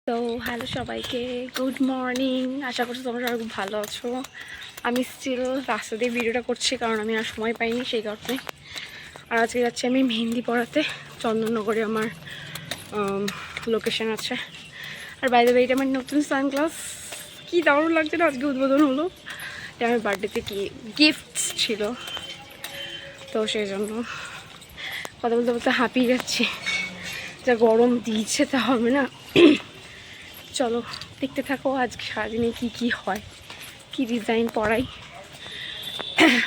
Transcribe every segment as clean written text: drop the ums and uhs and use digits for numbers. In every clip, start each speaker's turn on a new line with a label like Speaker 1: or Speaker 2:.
Speaker 1: তো হ্যালো সবাইকে, good morning. আশা করছি তোমরা সবাই খুব ভালো আছো। আমি স্টিল রাস্তা দিয়ে ভিডিওটা করছি কারণ আমি আর সময় পাইনি সেই কারণে। আর আজকে যাচ্ছি আমি মেহেন্দি পড়াতে, চন্দননগরে আমার লোকেশন আছে। আর বাইরে এটা আমার নতুন সানগ্লাস, কি দারুণ লাগছে না, আজকে উদ্বোধন হলো। এটা আমার বার্থডেতে কি গিফটস ছিল, তো সেই জন্য কথা বলতে বলতে হাঁপিয়ে যাচ্ছি। যা গরম দিয়েছে তা হবে না। চলো দেখতে থাকো আজকে সারাদিনে কি হয়, কি ডিজাইন পড়াই।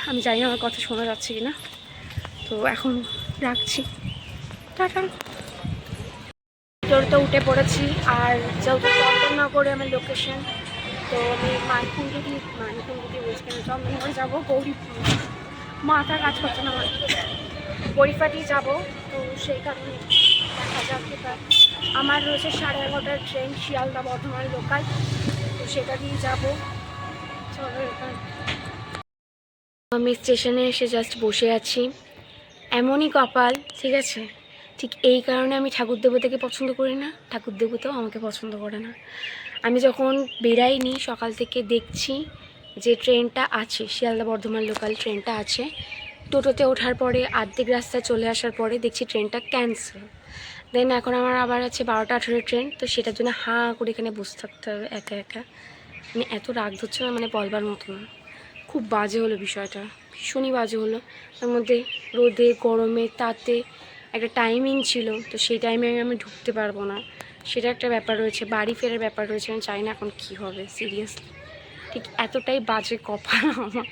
Speaker 1: আমি জানি না আমার কথা শোনা যাচ্ছে কিনা, তো এখন রাখছি, টাটা। তো উঠে পড়েছি। আর যেহেতু চন্দননগরে আমার লোকেশন, তো আমি মানকুণ্ডুটি বলছি কেন, চন্দননগরে যাবো। মাথা কাজ করছে না আমার, বড়িফাটি যাবো। তো সেই কারণে দেখা যাক এবার আমার রয়েছে 11:30টার ট্রেন, শিয়ালদা বর্ধমান লোকাল, তো সেটা দিয়ে যাবো। চলো এবার আমি স্টেশনে এসে জাস্ট বসে আছি। এমনই কপাল, ঠিক আছে, ঠিক এই কারণে আমি ঠাকুর দেবতাকে পছন্দ করি না, ঠাকুর দেবতাও আমাকে পছন্দ করে না। আমি যখন বেরাইনি সকাল থেকে দেখছি যে ট্রেনটা আছে, শিয়ালদা বর্ধমান লোকাল ট্রেনটা আছে, টোটোতে ওঠার পরে অর্ধেক রাস্তায় চলে আসার পরে দেখছি ট্রেনটা ক্যান্সেল। দেন এখন আমার আবার আছে 12টা 18 ট্রেন, তো সেটার জন্য হাঁ করে এখানে বসে থাকতে হবে একা একা। মানে এত রাগ ধরছে না, মানে বলবার মতো না। খুব বাজে হলো বিষয়টা, ভীষণই বাজে হলো। তার মধ্যে রোদে গরমে তাতে একটা টাইমিং ছিল, তো সেই টাইমে আমি ঢুকতে পারবো না, সেটা একটা ব্যাপার রয়েছে। বাড়ি ফেরার ব্যাপার রয়েছে, আমি চাই না এখন কী হবে সিরিয়াসলি। ঠিক এতটাই বাজে কপাল আমার,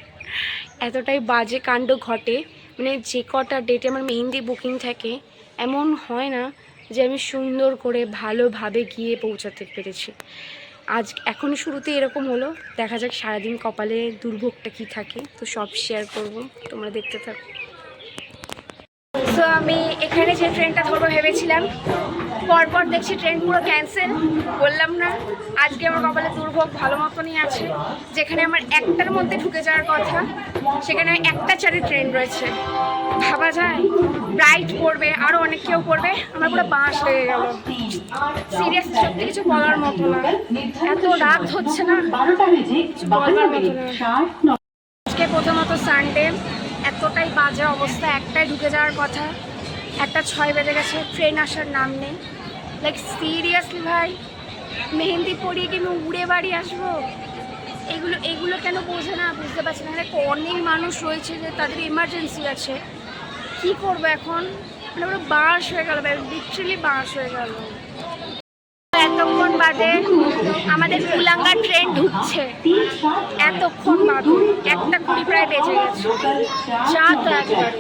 Speaker 1: এতটাই বাজে কাণ্ড ঘটে। মানে যে কটা ডেটে আমার মেহেন্দি বুকিং থাকে, এমন হয় না যে আমি সুন্দর করে ভালোভাবে গিয়ে পৌঁছাতে পেরেছি। আজ এখন শুরুতে এরকম হলো, দেখা যাক সারাদিন কপালে দুর্ভোগটা কি থাকে, তো সব শেয়ার করব, তোমরা দেখতে থাকো। তো আমি এখানে যে ট্রেনটা ধরবো ভেবেছিলাম, পরপর দেখছি ট্রেন পুরো ক্যান্সেল। বললাম না আজকে আমার কপালে দুর্ভোগ ভালো মতনই আছে, যেখানে আমার 1টার মধ্যে ঢুকে যাওয়ার কথা সেখানে 1টা 4-এ ট্রেন রয়েছে। ভাবা যায়, ব্রাইট পড়বে, আরও অনেক কেউ পড়বে, আমার পুরো বাঁশ লেগে গেল। সিরিয়াস সত্যি কিছু বলার মতো না, এত রাত হচ্ছে না, কিছু বলবার মতো না। আজকে প্রথমত সানডে, এতটাই বাজে অবস্থা, 1টায় ঢুকে যাওয়ার কথা, 1টা 6 বেজে গেছে, ট্রেন আসার নাম নেই। লাইক সিরিয়াসলি ভাই, মেহেন্দি পরিয়ে কি আমি উড়ে বাড়ি আসবো? এগুলো কেন বোঝে না, বুঝতে পারছি না। অনেক মানুষ রয়েছে যে তাদের ইমার্জেন্সি আছে, কি করবো এখন? মানে পুরো বাস হয়ে গেল, লিটারালি বাস হয়ে গেল। এতক্ষণ বাদে আমাদের কুলাঙ্গা ট্রেন ঢুকছে, এতক্ষণ বাদে 1টা 20 প্রায় বেজে গেছে। যা তো একবার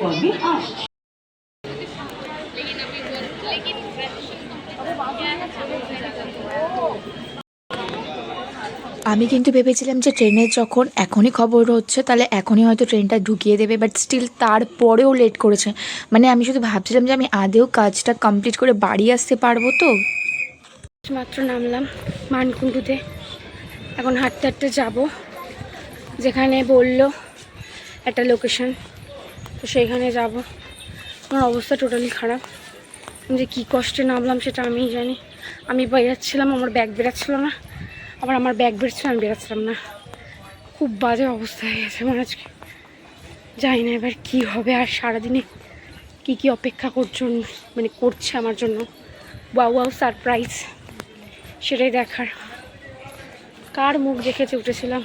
Speaker 2: আমি কিন্তু ভেবেছিলাম যে ট্রেনের যখন এখনই খবর হচ্ছে তাহলে এখনই হয়তো ট্রেনটা ঢুকিয়ে দেবে, বাট স্টিল তারপরেও লেট করেছে। মানে আমি শুধু ভাবছিলাম যে আমি আদেও কাজটা কমপ্লিট করে বাড়ি আসতে পারবো তো।
Speaker 1: মাত্র নামলাম মানকুণ্ডুতে, এখন হাঁটতে হাঁটতে যাবো যেখানে বললো একটা লোকেশন, তো সেইখানে যাব। আমার অবস্থা টোটালি খারাপ, আমি যে কী কষ্টে নামলাম সেটা আমিই জানি। আমি বেরাচ্ছিলাম, আমার ব্যাগ বেরাচ্ছিলো না, আবার আমার ব্যাগ বেরোচ্ছিল, আমি বেরাচ্ছিলাম না। খুব বাজে অবস্থা হয়ে গেছে আমার আজকে, জানি না এবার কী হবে। আর সারাদিনে কি অপেক্ষা করছে আমার জন্য, ওয়াও সারপ্রাইজ, সেটাই দেখার। কার মুখ দেখেছে উঠেছিলাম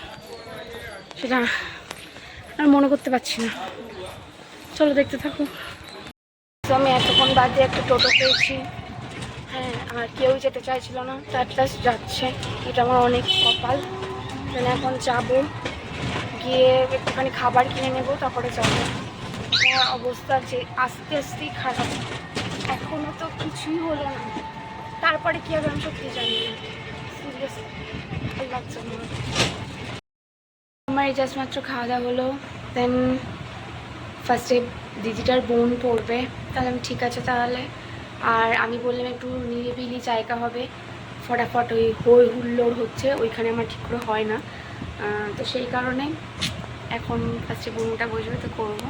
Speaker 1: সেটা আর মনে করতে পারছি না। চলো দেখতে থাকো। তো আমি এতক্ষণ বাদে একটা টোটো পেয়েছি, হ্যাঁ, আর কেউ যেতে চাইছিল না, তার যাচ্ছে, এটা আমার অনেক কপাল। মানে এখন যাবো, গিয়ে একটুখানি খাবার কিনে নেবো, তারপরে যাবো। আমার অবস্থা যে আস্তে আস্তেই খারাপ, এখনও তো কিছুই হলো না, তারপরে কী হবে আমি সত্যি জানি না। সিরিয়াসলি ভালো লাগছে আমার। এই জাস্ট মাত্র খাওয়া দাওয়া হলো, দেন ফার্স্টে দিদিটার বোন পড়বে, তাহলে আমি ঠিক আছে তাহলে। আর আমি বললাম একটু নিরিবিলি জায়গা হবে, ফটাফট ওই হই হুল্লোড় হচ্ছে ওইখানে আমার ঠিক করে হয় না, তো সেই কারণে এখন ফার্স্টে বোনটা বসবে, তো করবো।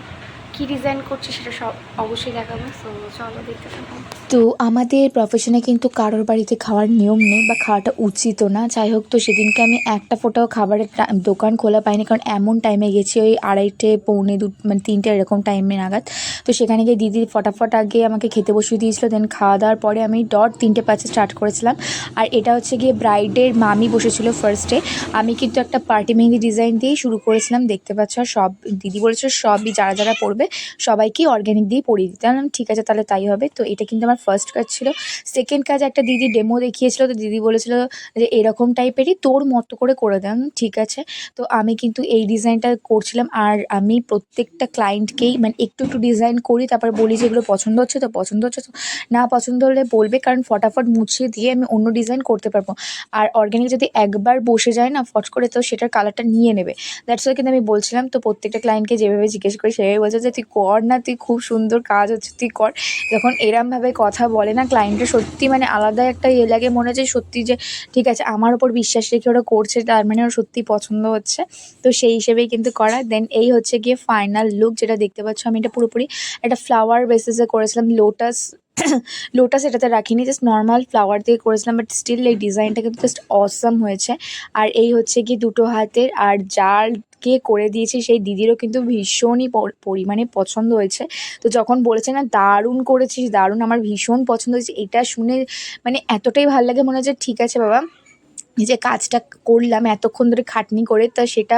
Speaker 1: কী ডিজাইন করছি সেটা সব অবশ্যই দেখাবো। সো চলো দেখতে থাকো।
Speaker 2: তো আমাদের প্রফেশনে কিন্তু কারোর বাড়িতে খাওয়ার নিয়ম নেই বা খাওয়াটা উচিতও না। যাই হোক, তো সেদিনকে আমি একটা ফোঁটাও খাবারের দোকান খোলা পাইনি, কারণ এমন টাইমে গেছি ওই 2:30 পৌনে 2 মানে 3টে এরকম টাইমে নাগাদ। তো সেখানে গিয়ে দিদি ফটাফট আগে আমাকে খেতে বসিয়ে দিয়েছিলো, দেন খাওয়া দাওয়ার পরে আমি 3:05 স্টার্ট করেছিলাম। আর এটা হচ্ছে গিয়ে ব্রাইডের মামি বসেছিল ফার্স্টে। আমি কিন্তু একটা পার্টি মেহেন্দি ডিজাইন দিয়েই শুরু করেছিলাম, দেখতে পাচ্ছ। আর সব দিদি বলেছিল সবই যারা যারা পড়বে সবাইকেই অর্গ্যানিক দিয়েই পরিয়ে দিতে। আমি ঠিক আছে তাহলে তাই হবে। তো এটা কিন্তু আমার ফার্স্ট কাজ ছিল। সেকেন্ড কাজ একটা দিদি ডেমো দেখিয়েছিল, তো দিদি বলেছিল যে এরকম টাইপেরই তোর মতো করে দেন, ঠিক আছে। তো আমি কিন্তু এই ডিজাইনটা করছিলাম। আর আমি প্রত্যেকটা ক্লায়েন্টকেই মানে একটু একটু ডিজাইন করি, তারপর বলি যে এগুলো পছন্দ হচ্ছে তো, পছন্দ হচ্ছে তো, না পছন্দ হলে বলবে, কারণ ফটাফট মুছিয়ে দিয়ে আমি অন্য ডিজাইন করতে পারবো। আর অর্গ্যানিক যদি একবার বসে যায় না ফট করে, তো সেটার কালারটা নিয়ে নেবে। দ্যাটস ওয়াই কিন্তু আমি বলছিলাম। তো প্রত্যেকটা ক্লায়েন্টকে যেভাবে জিজ্ঞেস করি সেভাবে বলছে যে তুই কর না, তুই খুব সুন্দর কাজ হচ্ছে, তুই কর। যখন এরমভাবে কথা বলে না ক্লায়েন্টের, সত্যি মানে আলাদা একটা ইয়ে লাগে, মনে হচ্ছে সত্যি যে ঠিক আছে আমার ওপর বিশ্বাস রেখে ওরা করছে, তার মানে ওর সত্যি পছন্দ হচ্ছে। তো সেই হিসেবেই কিন্তু করা। দেন এই হচ্ছে গিয়ে ফাইনাল লুক, যেটা দেখতে পাচ্ছ। আমি এটা পুরোপুরি একটা ফ্লাওয়ার বেসিসে করেছিলাম। লোটাস লোটাস এটাতে রাখিনি, জাস্ট নর্মাল ফ্লাওয়ার দিয়ে করেছিলাম, বাট স্টিল এই ডিজাইনটা কিন্তু জাস্ট অসাম হয়েছে। আর এই হচ্ছে কি দুটো হাতের, আর যারকে করে দিয়েছি সেই দিদিরও কিন্তু ভীষণই পরিমাণে পছন্দ হয়েছে। তো যখন বলেছে না দারুণ করেছিস দারুণ, আমার ভীষণ পছন্দ হয়েছে। এটা শুনে মানে এতটাই ভালো লাগে, মনে হচ্ছে ঠিক আছে বাবা, যে কাজটা করলাম এতক্ষণ ধরে খাটনি করে, তা সেটা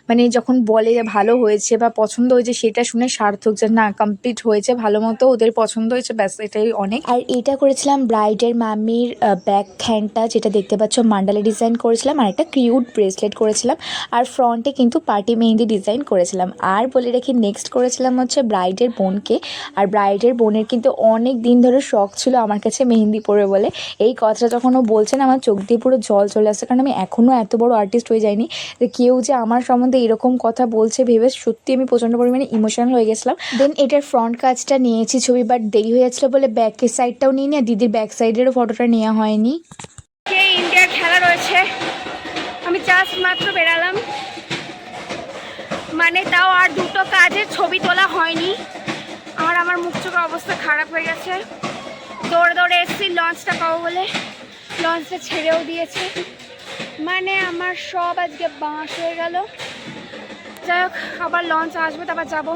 Speaker 2: মানে যখন বলে যে ভালো হয়েছে বা পছন্দ হয়েছে, সেটা শুনে সার্থক, যে না কমপ্লিট হয়েছে ভালো মতো, ওদের পছন্দ হয়েছে, ব্যাস এটাই অনেক। আর এটা করেছিলাম ব্রাইডের মামির ব্যাক হ্যান্ডটা, যেটা দেখতে পাচ্ছ মান্ডালা ডিজাইন করেছিলাম, আর একটা কিউট ব্রেসলেট করেছিলাম, আর ফ্রন্টে কিন্তু পার্টি মেহেন্দি ডিজাইন করেছিলাম। আর বলে রাখি নেক্সট করেছিলাম হচ্ছে ব্রাইডের বোনকে। আর ব্রাইডের বোনের কিন্তু অনেক দিন ধরে শখ ছিল আমার কাছে মেহেন্দি পরবে বলে। এই কথাটা যখন ও বলছেন আমার চোখ দিয়ে পুরো জল চলে আসছে, কারণ আমি এখনও এত বড় আর্টিস্ট হয়ে যাইনি যে কেউ যে আমার সম্বন্ধে এরকম কথা বলছে ভেবে সত্যি আমি প্রচণ্ড পরিমাণে ইমোশনাল হয়ে গেছিলাম। দেন এটার ফ্রন্ট কাজটা নিয়েছি ছবি, বাট দেরি হয়ে যাচ্ছিলো বলে ব্যাকের সাইডটাও নিয়ে নিয়ে দিদির ব্যাক সাইডেরও ফটোটা নেওয়া হয়নি।
Speaker 1: ইন্ডিয়ার খেলা রয়েছে, আমি জাস্ট মাত্র বেরালাম, মানে তাও আর দুটো কাজের ছবি তোলা হয়নি। আর আমার মুখ চোখের অবস্থা খারাপ হয়ে গেছে। দৌড়ে দৌড়ে এসেছি লঞ্চটা পাবো বলে, লঞ্চটা ছেড়েও দিয়েছে, মানে আমার সব আজকে বাঁশ হয়ে গেল। যাই হোক, আবার লঞ্চ আসবে, তারপর যাবো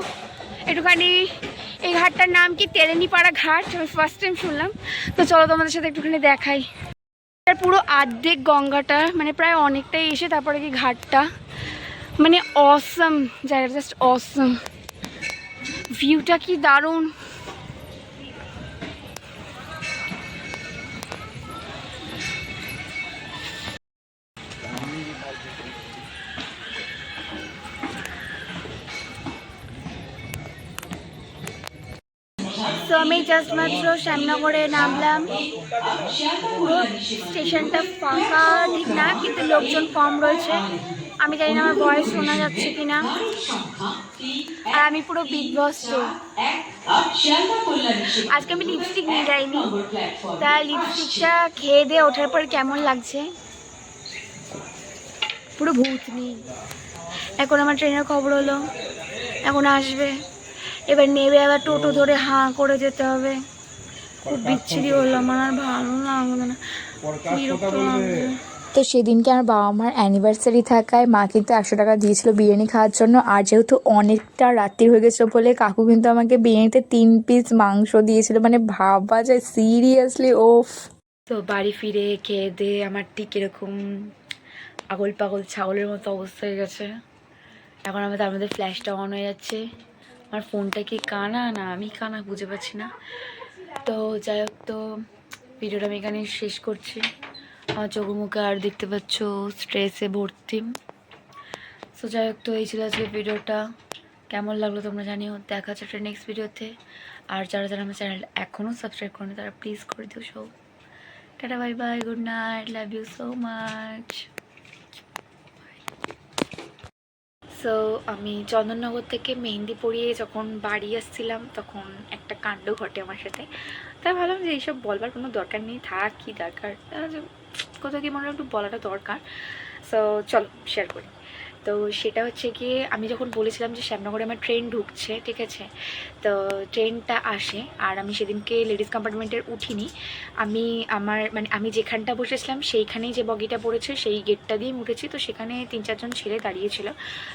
Speaker 1: একটুখানি। এই ঘাটটার নাম কি তেলেনিপাড়া ঘাট, আমি ফার্স্ট টাইম শুনলাম। তো চলো তোমাদের সাথে একটুখানি দেখাই। পুরো আর্ধেক গঙ্গাটা মানে প্রায় অনেকটাই এসে তারপরে কি ঘাটটা, মানে অসম জায়গাটা, জাস্ট অসম। ভিউটা কি দারুণ। তো আমি জাস্ট মাত্র শ্যামনগরে নামলাম। স্টেশনটা ফাঁকা ঠিক না, কিন্তু লোকজন কম রয়েছে। আমি জানি না আমার ভয়েস শোনা যাচ্ছে কিনা। আর আমি পুরো বিধ্বস্ত। আজকে আমি লিপস্টিক নিয়ে যাইনি, তা লিপস্টিকটা খেয়ে দিয়ে ওঠার পর কেমন লাগছে, পুরো ভূত নেই। এখন আমার ট্রেনের খবর হলো এখন আসবে, এবার নেবে আবার টোটো ধরে হাঁ করে যেতে হবে। খুব বিচ্ছিরি হলো, আমার আর ভালো লাগবে না, বিরক্ত লাগবে।
Speaker 2: তো সেদিনকে আমার বাবা মার অ্যানিভার্সারি থাকায় মা কিন্তু 100 টাকা দিয়েছিল বিরিয়ানি খাওয়ার জন্য। আর যেহেতু অনেকটা রাত্রি হয়ে গেছিলো বলে কাকু কিন্তু আমাকে বিরিয়ানিতে 3 পিস মাংস দিয়েছিল, মানে ভাবা যায় সিরিয়াসলি ওফ। তো বাড়ি ফিরে খেয়ে দিয়ে আমার ঠিক এরকম আগল পাগল ছাগলের মতো অবস্থা হয়ে গেছে। এখন আমার তার মধ্যে ফ্ল্যাশটা অন হয়ে যাচ্ছে। আমার ফোনটা কি কানা না আমি কানা বুঝে পাচ্ছি না। তো যাই হোক, তো ভিডিওটা আমি এখানে শেষ করছি। আমার চোখ মুখে আর দেখতে পাচ্ছ স্ট্রেসে ভর্তি। সো যাই হোক, তো এই ছিল আজকে ভিডিওটা। কেমন লাগলো তোমরা জানিও। দেখা হচ্ছে একটা নেক্সট ভিডিওতে। আর যারা যারা আমার চ্যানেল এখনও সাবস্ক্রাইব করেনি তারা প্লিজ করে দিও। So tata, bye bye, good night, love you so much. So আমি চন্দননগর থেকে মেহেন্দি পরিয়ে যখন বাড়ি আসছিলাম তখন একটা কাণ্ড ঘটে আমার সাথে। তাই ভাবলাম যে এইসব বলবার কোনো দরকার নেই, থাক কী দরকার, কোথাও কি মনে হয় একটু বলাটা দরকার। সো চলো শেয়ার করি। তো সেটা হচ্ছে গিয়ে আমি যখন বলেছিলাম যে শ্যামনগরে আমার ট্রেন ঢুকছে, ঠিক আছে, তো ট্রেনটা আসে আর আমি সেদিনকে লেডিস কম্পার্টমেন্টের উঠিনি। আমি আমি যেখানটা বসেছিলাম সেইখানেই যে বগিটা পড়েছে সেই গেটটা দিয়ে আমি উঠেছি। তো সেখানে 3-4জন ছেলে দাঁড়িয়েছিল,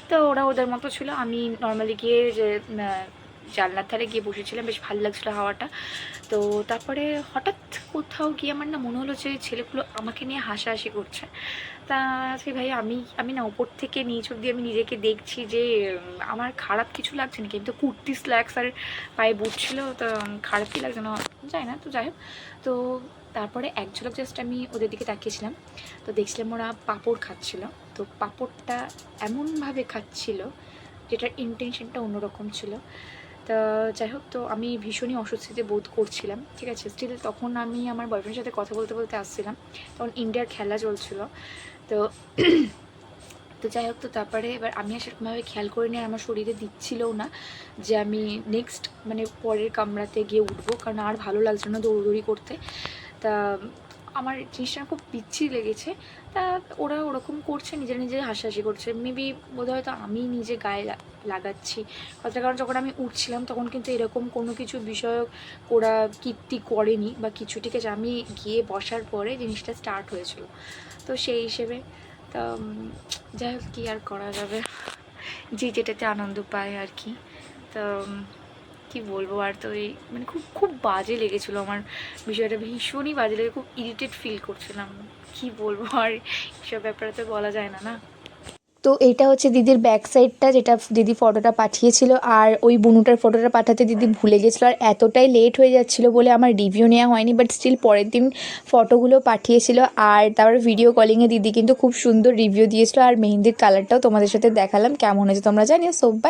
Speaker 2: তো ওরা ওদের মতো ছিল। আমি নর্মালি গিয়ে যে জানলার ধারে গিয়ে বসেছিলাম, বেশ ভালো লাগছিলো হাওয়াটা। তো তারপরে হঠাৎ কোথাও গিয়ে আমার না মনে হলো যে ছেলেগুলো আমাকে নিয়ে হাসাহাসি করছে। তা আজকে ভাই আমি না উপর থেকে নিচ অব্দি আমি নিজেকে দেখছি যে আমার খারাপ কিছু লাগছে না, কিন্তু কুর্তি স্ল্যাক্স আর পায়ে বুট ছিল, তো খারাপ কি লাগছে না যায় না, তো যাই হোক। তো তারপরে এক ঝলক জাস্ট আমি ওদের দিকে তাকিয়েছিলাম, তো দেখছিলাম ওরা পাঁপড় খাচ্ছিল। তো পাঁপড়টা এমনভাবে খাচ্ছিল যেটার ইন্টেনশনটা অন্যরকম ছিল। তা যাই হোক, তো আমি ভীষণই অস্বস্তিতে বোধ করছিলাম, ঠিক আছে। স্টিল তখন আমি আমার বয়ফ্রেন্ডের সাথে কথা বলতে বলতে আসছিলাম, তখন ইন্ডিয়ার খেলা চলছিল। তো তো যাই হোক, তো তারপরে এবার আমি আর সেরকমভাবে খেয়াল করিনি, আর আমার শরীরে দিচ্ছিলও না যে আমি নেক্সট পরের কামরাতে গিয়ে উঠবো, কারণ আর ভালো লাগছে না দৌড়দৌড়ি করতে। তা আমার জিনিসটা খুব বিচ্ছিরি লেগেছে। তা ওরা ওরকম করছে, নিজে নিজে হাসাহাসি করছে। মেবি বোধহয় হয়তো আমি নিজে গায়ে লাগাচ্ছি কথাটা, কারণ যখন আমি উঠছিলাম তখন কিন্তু এরকম কোনো কিছু বিষয়ক ওরা কীর্তি করেনি বা কিছু, ঠিক আছে। আমি গিয়ে বসার পরে জিনিসটা স্টার্ট হয়েছিল, তো সেই হিসেবে তা যাই হোক, কী আর করা যাবে, যে যেটাতে আনন্দ পায় আর কি। তো কি বলবো আর, তো এই খুব খুব বাজে লেগেছিলো আমার বিষয়টা, ভীষণই বাজে লেগে খুব ইরিটেট ফিল করছিলাম। কি বলবো আর, এসব ব্যাপারে তো বলা যায় না, না। তো এইটা হচ্ছে দিদির ব্যাক সাইডটা, যেটা দিদি ফটোটা পাঠিয়েছিল, আর ওই বুনুটার ফটোটা পাঠাতে দিদি ভুলে গেছিলো, আর এতটাই লেট হয়ে যাচ্ছিলো বলে আমার রিভিউ নেওয়া হয়নি, বাট স্টিল পরের দিন ফটোগুলো পাঠিয়েছিল। আর তারপর ভিডিও কলিংয়ে দিদি কিন্তু খুব সুন্দর রিভিউ দিয়েছিলো, আর মেহেন্দির কালারটাও তোমাদের সাথে দেখালাম, কেমন হয়েছে তোমরা জানিও। So by.